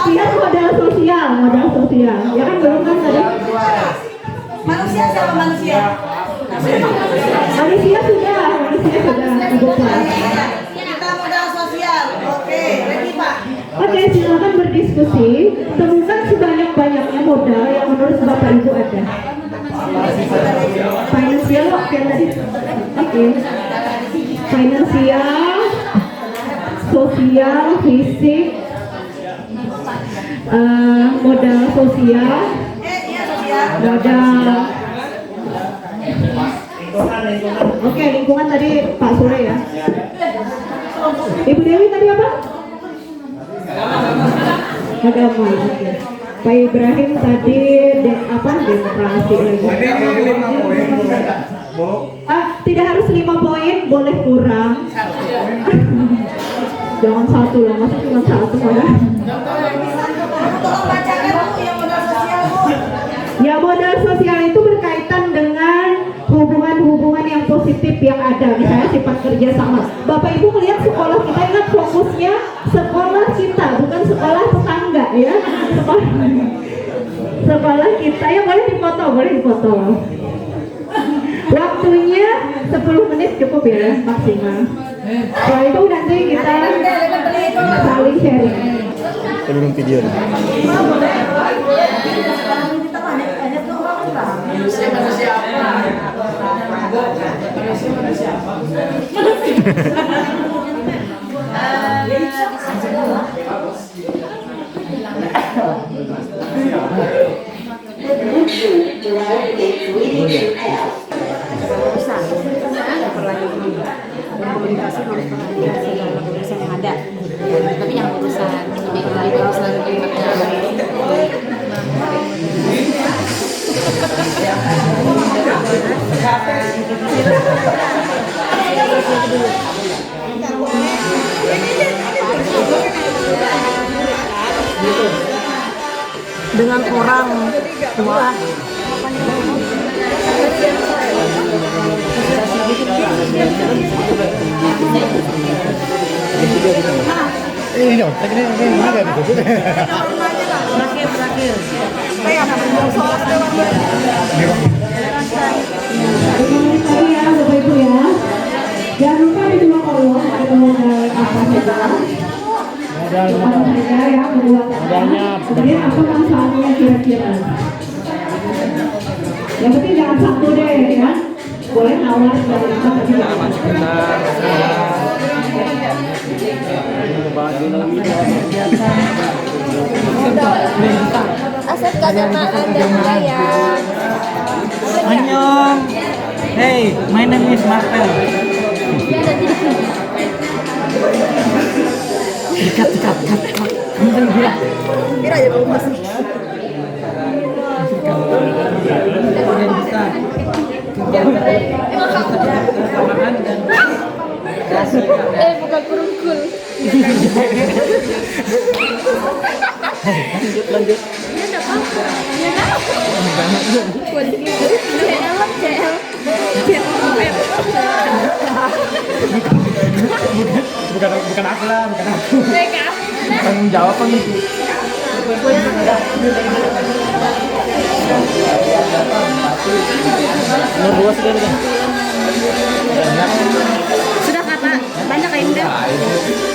Lihat modal sosial, modal sosial. Ya kan belum kan tadi?
Manusia siapa manusia?
Manusia sudah. Ibu Pak.
Kita modal sosial. Oke, ready Pak.
Oke, silakan berdiskusi. Temukan sebanyak-banyaknya modal yang menurut Bapak Ibu ada. Finansial oke tadi. Oke. Finansial, sosial, fisik, modal sosial, modal. Oke, lingkungan tadi Pak Sule ya. Ibu Dewi tadi apa? Agama. Oke. Pak Ibrahim tadi demokrasi lagi. Tidak harus 5 poin, boleh kurang. Jangan 1 lah, masa cuma 1 ya. Ya, modal sosial itu berkaitan dengan hubungan-hubungan yang positif yang ada, misalnya sifat kerjasama. Bapak Ibu melihat sekolah kita, ingat fokusnya sekolah kita, bukan sekolah tetangga ya. Sekolah kita ya, boleh dipoto. Waktunya 10 menit cukup ya maksimal. Setelah itu nanti kita saling sharing.
Belum video.
Komunikasi harus komunikasi dalam urusan yang ada, tapi yang urusan lebih baik urusan dengan orang tua.
Ini dong, ini kan.
Berakhir.
Ya, Bapak Ibu ya. Jangan lupa di dua kolom ada modal apa saja. Apa saja ya, kemudian apa manfaatnya kira-kira. Yang penting jangan 1 deh ya. Boleh nawar dari apa tadi.
Aset keagamaan dan budaya.
Annyeong. Hey, my name is Martel. Cut.
Kira aja belum masih. Bukan kurungkul. Lanjut.
Bukan aku lah, bukan aku. Tanggung jawab kan itu. Nomor 2 sudah kan?
Sudah kata banyak kayak udah.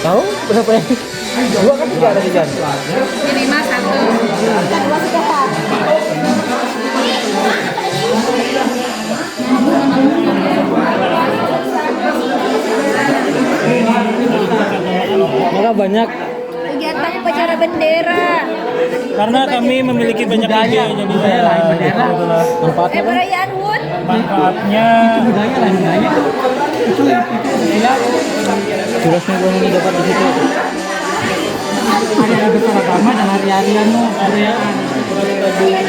Tahu berapa yang? 2 kan tidak ada di jalan.
Minimal 1. 2 sudah. upacara bendera.
Karena kami memiliki banyak ide, jadi manfaatnya
Perayaan HUT.
manfaatnya budaya lain budaya. Tugasnya gue ini dapat di situ. Ada besar agama dan hari-harian kebudayaan. Kemudian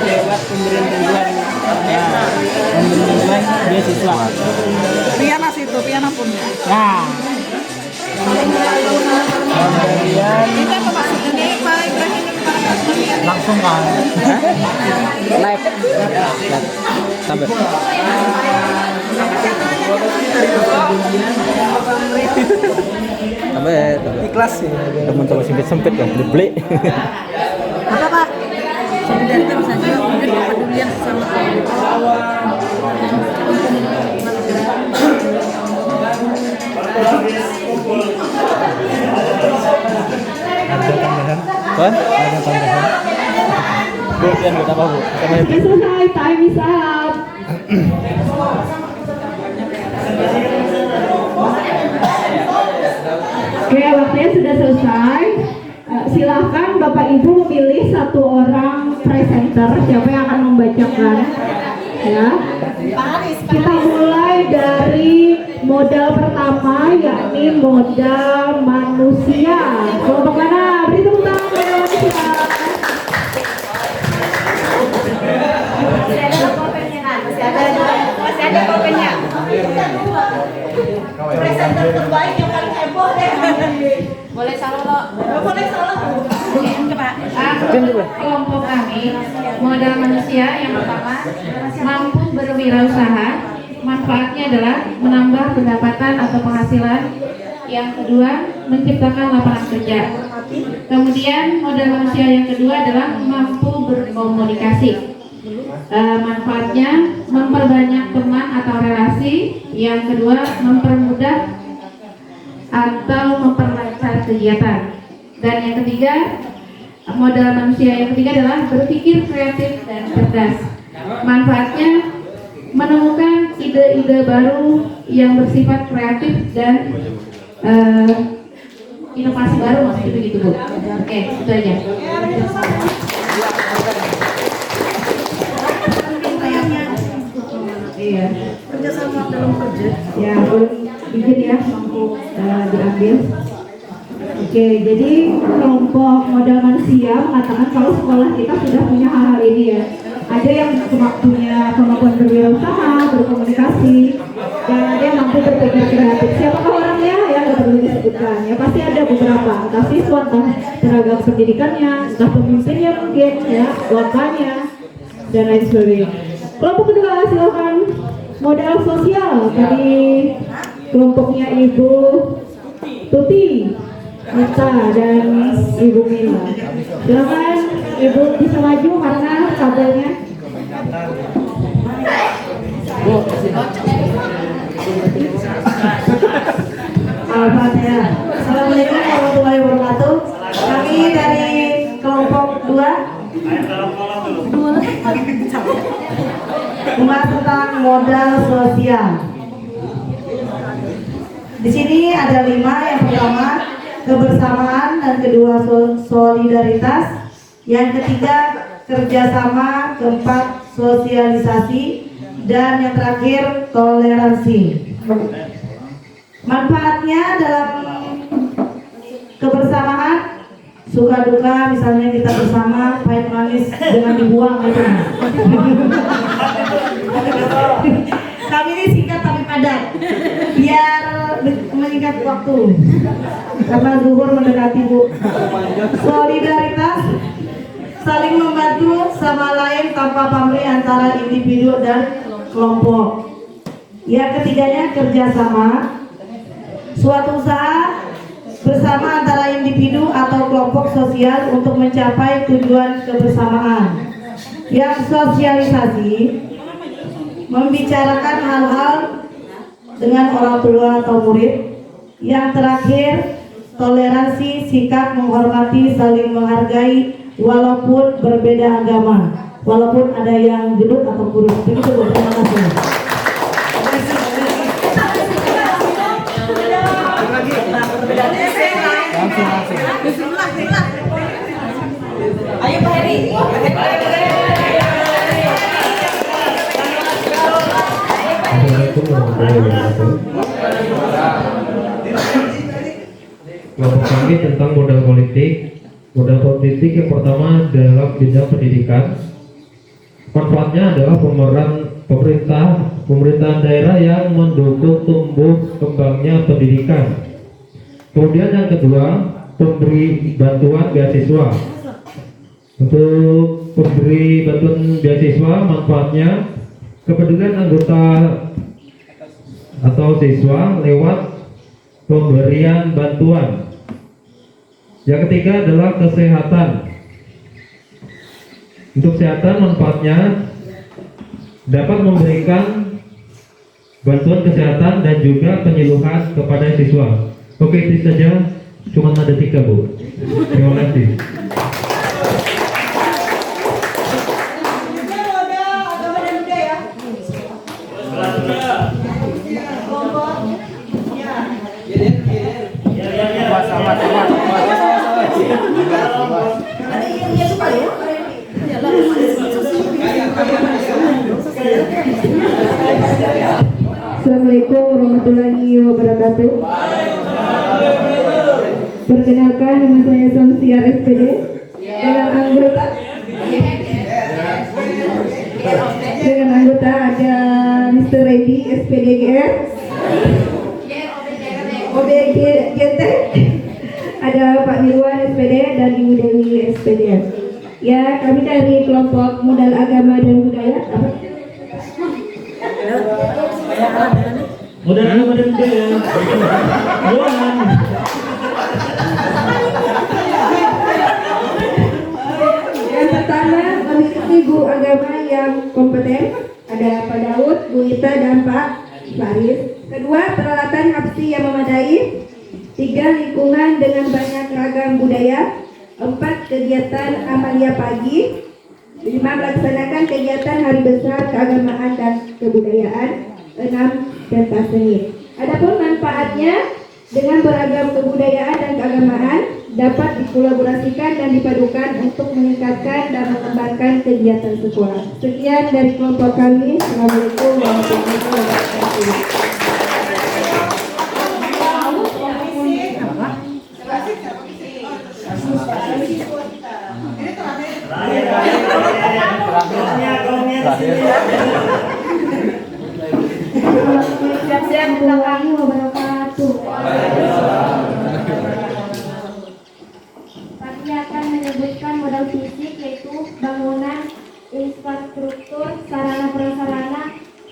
lewat pemberian bantuan. Pemberian beasiswa.
Piana situ, piana pun.
Nah. Kemudian
Ini apa maksudnya nih Pak Ibrahim
langsung kan live sampai ikhlas sih teman-teman sempit kan dibeli
apa Pak?
Soliditas saja, kemudian kepedulian sesama
ada tambahan kan ada tambahan bu yang buat apa bu sama itu
Selesai, time is up. Oke, waktunya sudah selesai. Silahkan Bapak Ibu memilih satu orang presenter siapa yang akan membacakan. Ya, kita mulai dari modal pertama yakni modal manusia. Kelompok mana? Beri tepuk tangan modal manusia.
Masih ada pulpennya. Presenter terbaik yang paling heboh deh.
Boleh salah lo.
Boleh salah.
Kelompok kami modal manusia yang pertama mampu berwirausaha, manfaatnya adalah menambah pendapatan atau penghasilan. Yang kedua menciptakan lapangan kerja. Kemudian modal manusia yang kedua adalah mampu berkomunikasi. Manfaatnya memperbanyak teman atau relasi. Yang kedua mempermudah atau memperlancar kegiatan. Dan yang ketiga, modal manusia yang ketiga adalah berpikir kreatif dan cerdas. Manfaatnya menemukan ide-ide baru yang bersifat kreatif dan inovasi baru, maksudnya begitu Bu. Oke, itu aja.
Iya.
Kerjasama dalam kerja.
Ya, belum izin ya mampu diambil. Oke, jadi kelompok modal manusia mengatakan kalau sekolah kita sudah punya hal-hal ini ya. Ada yang punya kemampuan berwirausaha, berkomunikasi, dan ada yang mampu berpikir kreatif. Siapakah orangnya? Ya nggak perlu disebutkan. Ya pasti ada beberapa. Entah siswa, entah tenaga pendidikannya, entah pemimpinnya mungkin, ya, wakilnya, dan lain sebagainya. Kelompok kedua silakan modal sosial dari kelompoknya Ibu Tuti, Nita, dan Ibu Mila. Silakan Ibu bisa maju karena kabelnya.
Al-Fatihah. Assalamualaikum warahmatullahi wabarakatuh. Kami dari kelompok 2 membahas tentang modal sosial. Di sini ada 5. Yang pertama kebersamaan, dan kedua solidaritas, yang ketiga kerjasama, keempat sosialisasi, dan yang terakhir toleransi. Manfaatnya dalam kebersamaan, suka duka, misalnya kita bersama, pahit manis dengan dibuang gitu. Kami ini singkat tapi padat biar meningkat waktu karena zuhur mendekati Bu. Solidaritas, saling membantu sama lain tanpa pamrih antara individu dan kelompok. Yang ketiganya kerjasama, suatu usaha bersama antara individu atau kelompok sosial untuk mencapai tujuan kebersamaan. Yang sosialisasi, membicarakan hal-hal dengan orang tua atau murid. Yang terakhir toleransi, sikap menghormati, saling menghargai walaupun berbeda agama, walaupun ada yang gendut atau kurus. Begitu Bu, terima kasih.
warahmatullahi wabarakatuh. Kelompok kami tentang modal politik. Modal politik yang pertama adalah bidang pendidikan. Manfaatnya adalah pemeran pemerintahan daerah yang mendukung tumbuh kembangnya pendidikan. Kemudian yang kedua, pemberi bantuan beasiswa. Untuk pemberi bantuan beasiswa, manfaatnya kepedulian anggota atau siswa lewat pemberian bantuan. Yang ketiga adalah kesehatan. Untuk kesehatan, manfaatnya dapat memberikan bantuan kesehatan dan juga penyuluhan kepada siswa. Oke, itu saja. Cuma ada 3, Bu. Terima kasih.
Assalamualaikum warahmatullahi wabarakatuh. Perkenalkan, nama saya Samsiar SPD. Dengan anggota ada Mr. Reddy SPDGR, OBGT, ada Pak Mirwan SPD dan Ibu Dewi SPDR. Ya, kami dari kelompok modal agama dan budaya.
Modal agama dan budaya.
Yang pertama, memiliki guru agama yang kompeten. Ada Pak Daud, Bu Ita, dan Pak Faris. Kedua, peralatan hapsi yang memadai. 3, lingkungan dengan banyak ragam budaya. 4, kegiatan amalia pagi. 5, melaksanakan kegiatan hari besar keagamaan dan kebudayaan. 6, pentas seni. Adapun manfaatnya, dengan beragam kebudayaan dan keagamaan dapat dikolaborasikan dan dipadukan untuk meningkatkan dan mengembangkan kegiatan sekolah. Sekian dari kelompok kami. Assalamualaikum warahmatullahi wabarakatuh. Assalamualaikum wabarakatuh. Kami akan menyebutkan modal fisik, yaitu bangunan, infrastruktur, sarana prasarana,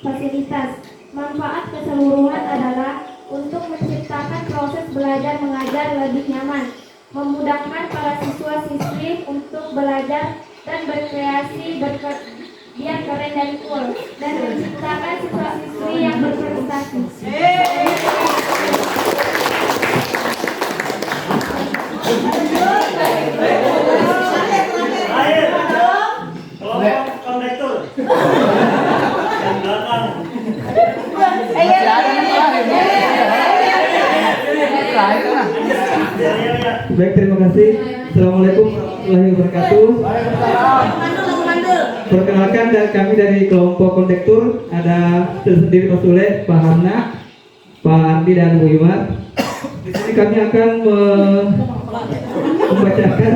fasilitas. Manfaat keseluruhan adalah untuk menciptakan proses belajar mengajar lebih nyaman, memudahkan para siswa-siswi untuk belajar dan berkreasi biar keren dan cool, dan menciptakan siswa-siswi yang berprestasi.
Baik, terima kasih. Assalamualaikum warahmatullahi wabarakatuh. Perkenalkan, dan kami dari kelompok kondektur ada tersendiri Pak Sule, Pak Hamna, Pak Ardi, dan Bu Iwar. Di sini kami akan membacakan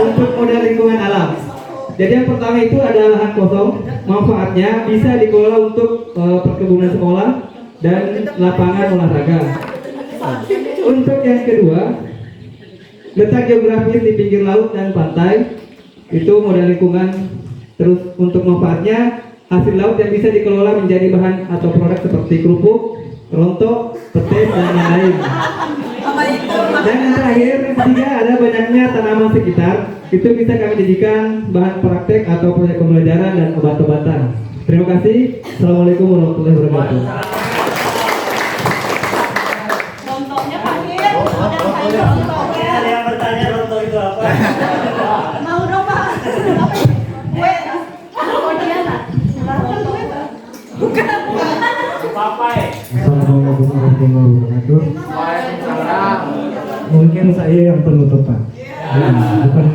untuk modal lingkungan alam. Jadi yang pertama itu adalah lahan kosong. Manfaatnya bisa dikelola untuk perkebunan sekolah dan lapangan olahraga. Untuk yang kedua, letak geografis di pinggir laut dan pantai, itu modal lingkungan. Terus untuk manfaatnya, hasil laut yang bisa dikelola menjadi bahan atau produk seperti kerupuk, rontok, petis, dan lain-lain. Dan yang terakhir, yang ketiga, ada banyaknya tanaman sekitar, itu bisa kami jadikan bahan praktek atau proyek pembelajaran dan obat-obatan. Terima kasih. Assalamualaikum warahmatullahi wabarakatuh.
Ada yang bertanya rontok itu apa?
Mau dong Pak. Kue. Oh dia tak. Bukan.
Papai.
Assalamualaikum warahmatullahi wabarakatuh. Mungkin saya yang penutup Pak. Bukan.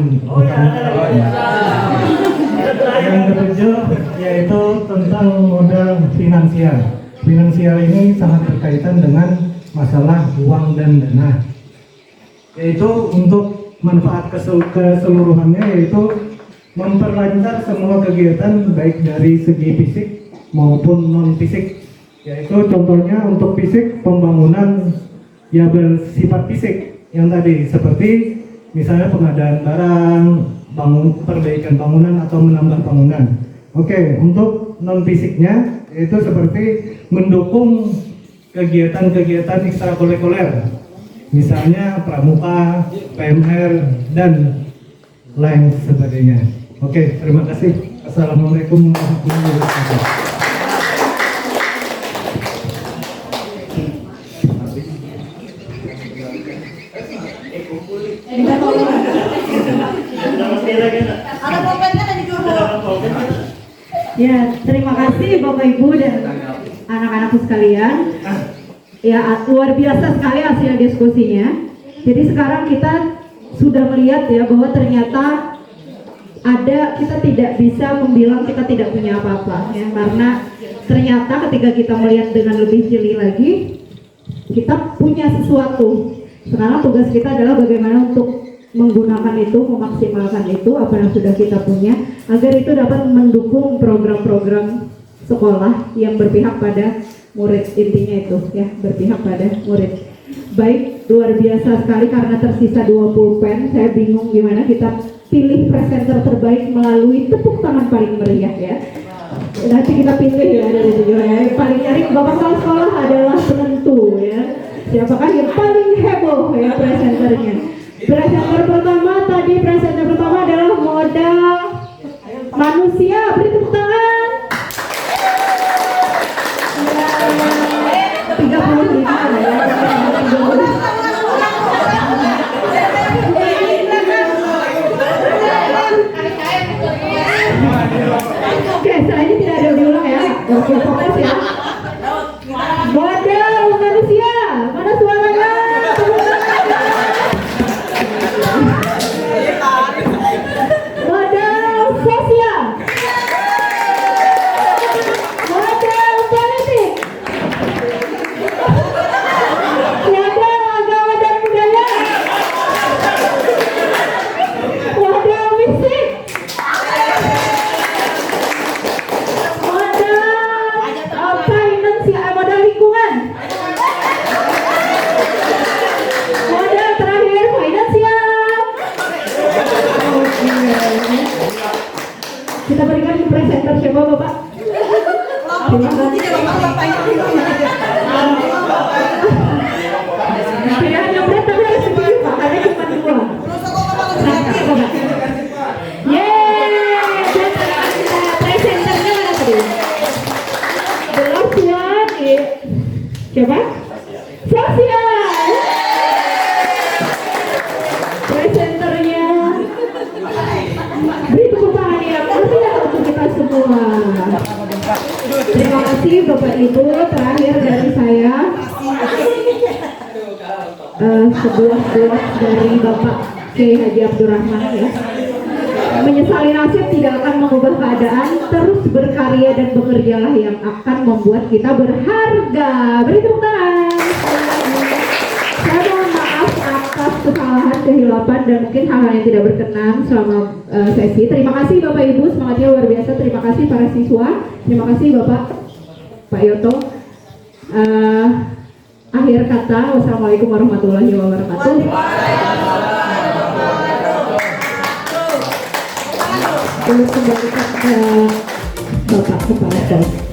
Yang
yang ketujuh yaitu tentang modal finansial. Finansial ini sangat berkaitan dengan masalah uang dan dana. Yaitu untuk manfaat keseluruhannya yaitu memperlancar semua kegiatan baik dari segi fisik maupun non fisik. Yaitu contohnya untuk fisik pembangunan yang bersifat fisik yang tadi seperti misalnya pengadaan barang, perbaikan bangunan atau menambah bangunan. Oke, untuk non fisiknya itu seperti mendukung kegiatan-kegiatan ekstrakurikuler, misalnya pramuka, PMR dan lain sebagainya. Oke, terima kasih. Assalamualaikum warahmatullahi wabarakatuh.
Ada pulpennya tadi dulu.
Ya, terima kasih Bapak Ibu dan anak-anakku sekalian. Ya, luar biasa sekali hasil diskusinya. Jadi sekarang kita sudah melihat ya bahwa ternyata kita tidak bisa membilang kita tidak punya apa-apa ya, karena ternyata ketika kita melihat dengan lebih jeli lagi, kita punya sesuatu. Sekarang tugas kita adalah bagaimana untuk menggunakan itu, memaksimalkan itu apa yang sudah kita punya agar itu dapat mendukung program-program sekolah yang berpihak pada murid. Intinya itu ya, berpihak pada murid. Baik, luar biasa sekali karena tersisa 20 pen. Saya bingung gimana kita pilih presenter terbaik melalui tepuk tangan paling meriah ya. Nanti kita pilih ya dari tujuh ya. Paling nyaring Bapak Kepala Sekolah adalah penentu ya. Siapakah yang paling heboh ya presenternya? Presenter pertama adalah modal manusia. Beri tepuk tangan. Ya, 35 ya. Oke, setelah ini tidak ada diulang ya. Oke, fokus ya. Modal manusia. Mana suaranya? Modal sosial. Modal politik. Modal agama dan budaya. Modal fisik. Modal lingkungan. Modal terakhir finansial. Kita berikan presenter siapa Bapak? Terima kasih. Tidak nyobret tapi harus setuju Pak, karena cuma 2. Yeay, presenternya mana tadi? The last one is siapa? Sosial. Presenternya beri tepuk tangan yang meriah untuk kita semua. Terima kasih Bapak Ibu. Terakhir dari saya sebuah quote dari Bapak Kiai Haji Abdurrahman ya. Menyesali nasib tidak akan mengubah keadaan, terus berkarya dan bekerjalah yang akan membuat kita berharga. Beri tepuk tangan. Saya mohon maaf atas kesalahan, kehilapan dan mungkin hal-hal yang tidak berkenan selama sesi. Terima kasih Bapak Ibu, semangatnya luar biasa. Terima kasih para siswa. Terima kasih Bapak Pak Yoto. Akhir kata, wassalamualaikum warahmatullahi wabarakatuh. Terus kembali ke Bapak Kepala Sekolah.